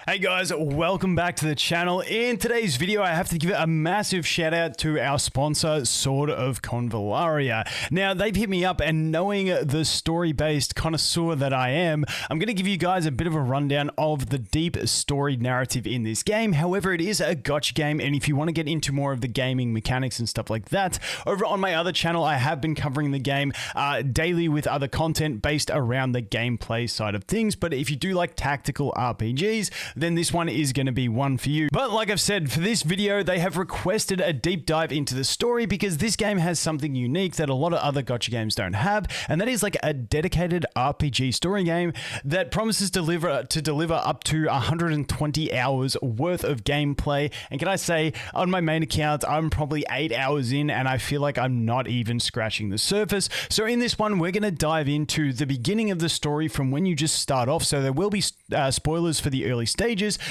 Hey guys, welcome back to the channel. In today's video, I have to give a massive shout out to our sponsor, Sword of Convallaria. Now, they've hit me up, and knowing the story-based connoisseur that I am, I'm going to give you guys a bit of a rundown of the deep story narrative in this game. However, it is a gacha game, and if you want to get into more of the gaming mechanics and stuff like that, over on my other channel, I have been covering the game daily with other content based around the gameplay side of things. But if you do like tactical RPGs, then this one is going to be one for you. But like I've said, for this video, they have requested a deep dive into the story because this game has something unique that a lot of other gacha games don't have, and that is like a dedicated RPG story game that promises to deliver up to 120 hours worth of gameplay. And can I say, on my main account, I'm probably 8 hours in, and I feel like I'm not even scratching the surface. So in this one, we're going to dive into the beginning of the story from when you just start off. So there will be spoilers for the early stages,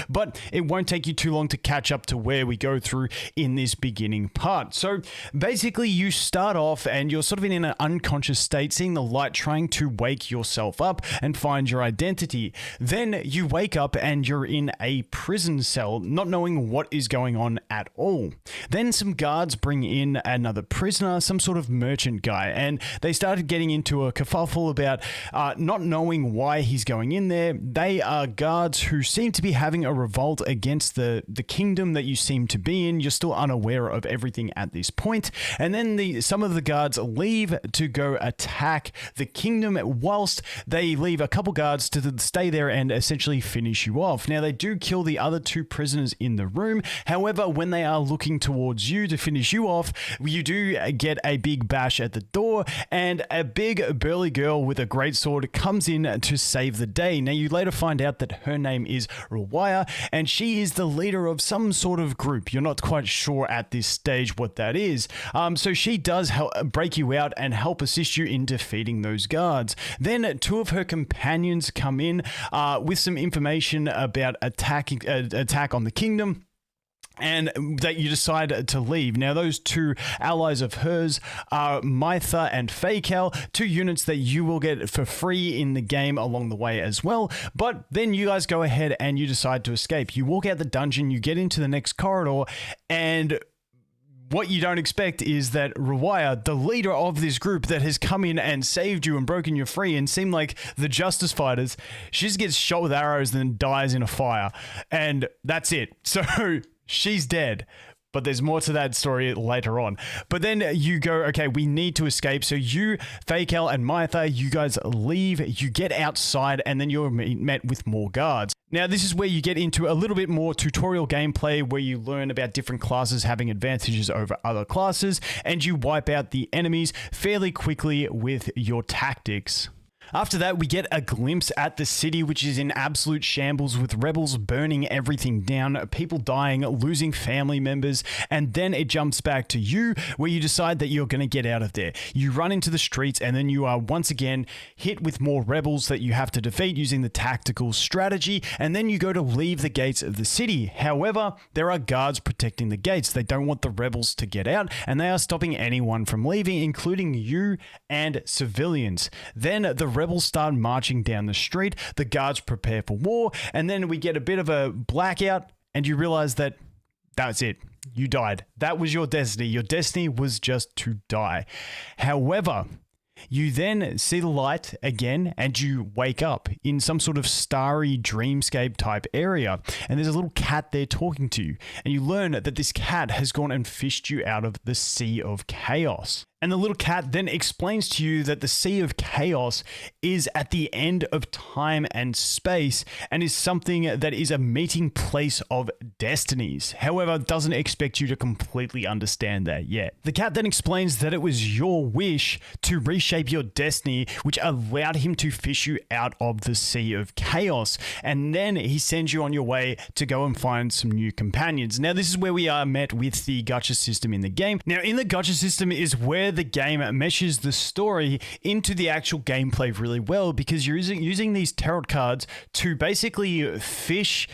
but it won't take you too long to catch up to where we go through in this beginning part. So basically, you start off and you're sort of in an unconscious state, seeing the light, trying to wake yourself up and find your identity. Then you wake up and you're in a prison cell, not knowing what is going on at all. Then some guards bring in another prisoner, some sort of merchant guy, and they started getting into a kerfuffle about not knowing why he's going in there. They are guards who seem to be having a revolt against the kingdom that you seem to be in. You're still unaware of everything at this point. And then some of the guards leave to go attack the kingdom, whilst they leave a couple guards to stay there and essentially finish you off. Now, they do kill the other two prisoners in the room. However, when they are looking towards you to finish you off, you do get a big bash at the door, and a big burly girl with a great sword comes in to save the day. Now, you later find out that her name is Rewire, and she is the leader of some sort of group. You're not quite sure at this stage what that is. So she does break you out and help assist you in defeating those guards. Then two of her companions come in with some information about attack on the kingdom, and that you decide to leave. Now, those two allies of hers are Mytha and Fakel, two units that you will get for free in the game along the way as well. But then you guys go ahead and you decide to escape. You walk out the dungeon, you get into the next corridor, and what you don't expect is that Rewire, the leader of this group that has come in and saved you and broken you free and seemed like the justice fighters, she just gets shot with arrows and then dies in a fire. And that's it. So she's dead. But there's more to that story later on. But then you go, okay, we need to escape. So you, Fakel and Mytha, you guys leave, you get outside, and then you're met with more guards. Now, this is where you get into a little bit more tutorial gameplay where you learn about different classes having advantages over other classes, and you wipe out the enemies fairly quickly with your tactics. After that, we get a glimpse at the city, which is in absolute shambles, with rebels burning everything down, people dying, losing family members, and then it jumps back to you, where you decide that you're going to get out of there. You run into the streets, and then you are once again hit with more rebels that you have to defeat using the tactical strategy, and then you go to leave the gates of the city. However, there are guards protecting the gates. They don't want the rebels to get out, and they are stopping anyone from leaving, including you and civilians. Then the rebels start marching down the street, the guards prepare for war, and then we get a bit of a blackout, and you realize that that's it. You died. That was your destiny. Your destiny was just to die. However, you then see the light again, and you wake up in some sort of starry dreamscape type area, and there's a little cat there talking to you, and you learn that this cat has gone and fished you out of the Sea of Chaos. And the little cat then explains to you that the Sea of Chaos is at the end of time and space and is something that is a meeting place of destinies. However, doesn't expect you to completely understand that yet. The cat then explains that it was your wish to reshape your destiny, which allowed him to fish you out of the Sea of Chaos. And then he sends you on your way to go and find some new companions. Now, this is where we are met with the gacha system in the game. Now, in the gacha system is where where the game meshes the story into the actual gameplay really well, because you're using these tarot cards to basically fish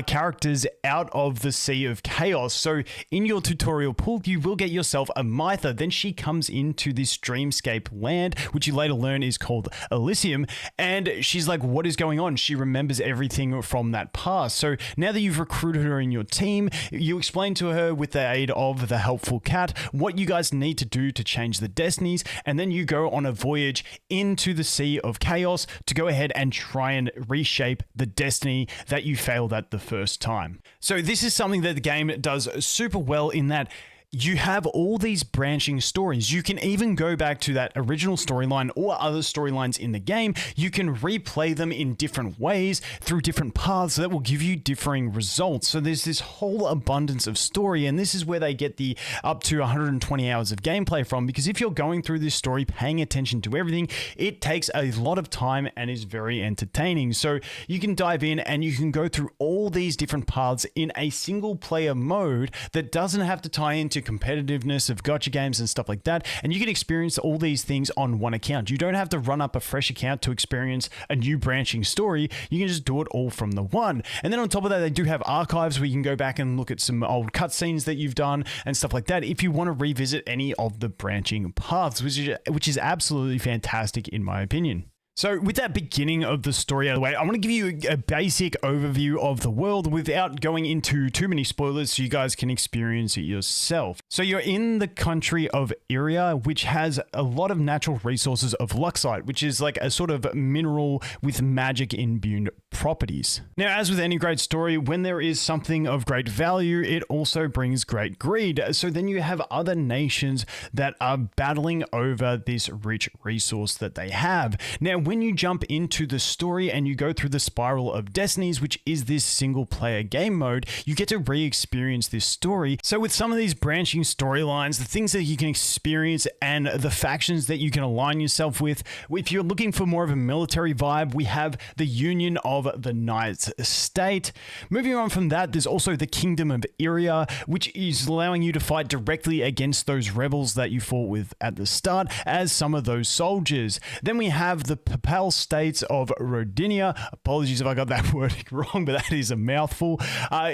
characters out of the Sea of Chaos. So in your tutorial pool, you will get yourself a Mytha. Then she comes into this dreamscape land, which you later learn is called Elysium. And she's like, what is going on? She remembers everything from that past. So now that you've recruited her in your team, you explain to her with the aid of the helpful cat what you guys need to do to change the destinies. And then you go on a voyage into the Sea of Chaos to go ahead and try and reshape the destiny that you failed at the first time. So this is something that the game does super well, in that you have all these branching stories. You can even go back to that original storyline or other storylines in the game. You can replay them in different ways through different paths that will give you differing results. So there's this whole abundance of story, and this is where they get the up to 120 hours of gameplay from, because if you're going through this story, paying attention to everything, it takes a lot of time and is very entertaining. So you can dive in and you can go through all these different paths in a single player mode that doesn't have to tie into competitiveness of gacha games and stuff like that, and you can experience all these things on one account. You don't have to run up a fresh account to experience a new branching story. You can just do it all from the one. And then on top of that, they do have archives where you can go back and look at some old cutscenes that you've done and stuff like that if you want to revisit any of the branching paths, which is absolutely fantastic in my opinion. So with that beginning of the story out of the way, I want to give you a basic overview of the world without going into too many spoilers so you guys can experience it yourself. So you're in the country of Iria, which has a lot of natural resources of luxite, which is like a sort of mineral with magic imbued properties. Now, as with any great story, when there is something of great value, it also brings great greed. So then you have other nations that are battling over this rich resource that they have. Now, when you jump into the story and you go through the Spiral of Destinies, which is this single player game mode, you get to re-experience this story. So with some of these branching storylines, the things that you can experience and the factions that you can align yourself with, if you're looking for more of a military vibe, we have the Union of the Knights State. Moving on from that, there's also the Kingdom of Iria, which is allowing you to fight directly against those rebels that you fought with at the start as some of those soldiers. Then we have the Papal States of Rodinia. Apologies if I got that word wrong, but that is a mouthful,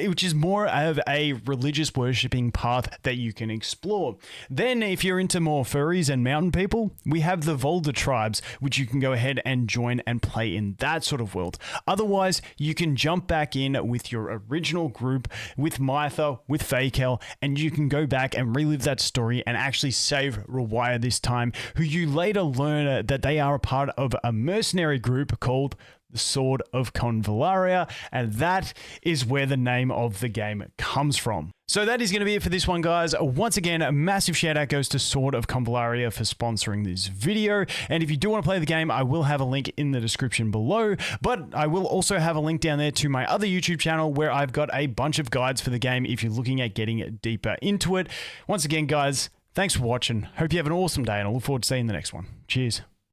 which is more of a religious worshipping path that you can explore. Then if you're into more furries and mountain people, we have the Volda tribes, which you can go ahead and join and play in that sort of world. Otherwise, you can jump back in with your original group, with Mytha, with Fakel, and you can go back and relive that story and actually save Rewire this time, who you later learn that they are a part of a mercenary group called the Sword of Convallaria, and that is where the name of the game comes from. So that is going to be it for this one, guys. Once again, a massive shout out goes to Sword of Convallaria for sponsoring this video. And if you do want to play the game, I will have a link in the description below, but I will also have a link down there to my other YouTube channel where I've got a bunch of guides for the game if you're looking at getting deeper into it. Once again, guys, thanks for watching. Hope you have an awesome day, and I look forward to seeing the next one. Cheers.